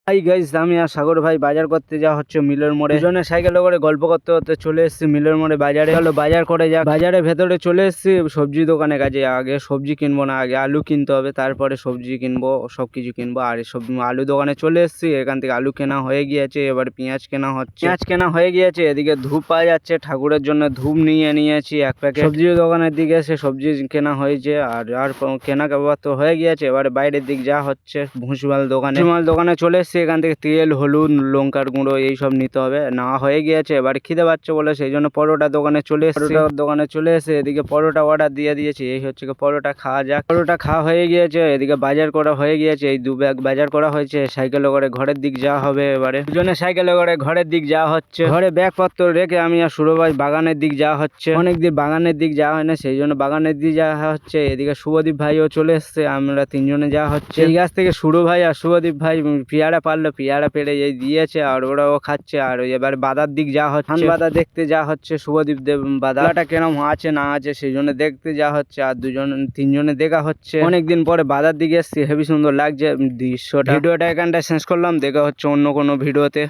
Hi guys, আমি আর সাগর ভাই বাজার করতে যাওয়া হচ্ছে মিলের মোড়ে। দুজনে সাইকেলে করে গল্প করতে করতে চলে এসেছি মিলের মোড়ে বাজারে। চলো বাজার করে যাক। বাজারের ভেতরে চলে এসেছি সবজি দোকানে কাজে। আগে সবজি কিনবো না, আগে আলু কিনতে হবে, তারপরে সবজি কিনবো, সবকিছু কিনবো। আর সব আলু দোকানে চলে এসেছি, এখান থেকে আলু কেনা হয়ে গিয়েছে। এবার পেঁয়াজ কেনা হচ্ছে। পেঁয়াজ কেনা হয়ে গিয়েছে। এদিকে ধূপ পাওয়া যাচ্ছে, ঠাকুরের জন্য ধূপ নিয়ে নিয়েছি এক প্যাকেট। সবজি দোকানের দিকে সে সবজি কেনা হয়েছে আর কেনা কাবার তো হয়ে গিয়েছে। এবারে বাইরের দিক যা হচ্ছে ভুসিমাল দোকানে চলে এসেছি। এখান থেকে তেল, হলুদ, লঙ্কার গুঁড়ো এইসব নিতে হবে, নেওয়া হয়ে গিয়েছে। এবারে খিদে পাচ্ছে বলে সেই জন্য পরোটা দোকানে চলে এসে এদিকে পরোটা অর্ডার দিয়ে দিয়েছি। এই হচ্ছে পরোটা খাওয়া যাক। পরোটা খাওয়া হয়ে গিয়েছে। এদিকে বাজার করা হয়ে গিয়েছে, এই 2 ব্যাগ বাজার করা হয়েছে। সাইকেলে করে ঘরের দিক যাওয়া হবে। এবারে দুজনে সাইকেলে করে ঘরের দিক যাওয়া হচ্ছে। ঘরে ব্যাগপত্র রেখে আমি আর সুরো ভাই বাগানের দিক যাওয়া হচ্ছে। অনেকদিন বাগানের দিক যাওয়া হয় না, সেই জন্য বাগানের দিক যাওয়া হচ্ছে। এদিকে শুভদীপ ভাইও চলে এসছে, আমরা 3 জনে যাওয়া হচ্ছে। এই গাছ থেকে সুরো ভাই আর শুভদীপ ভাই পেয়ারা পারলো, পেয়ারা পেড়ে এই দিয়েছে আর ওরাও খাচ্ছে। আর এবার বাদার দিক যাওয়া হচ্ছে, বাদা দেখতে যাওয়া হচ্ছে। শুভদীপ দেব বাদাটা কেরম আছে না আছে সেই জন্য দেখতে যাওয়া হচ্ছে। আর 3 জনে দেখা হচ্ছে। অনেকদিন পরে বাদার দিকে এসছি, হেবি সুন্দর লাগছে দৃশ্যটা। ভিডিওটা এখানটায় শেষ করলাম, দেখা হচ্ছে অন্য কোনো ভিডিওতে।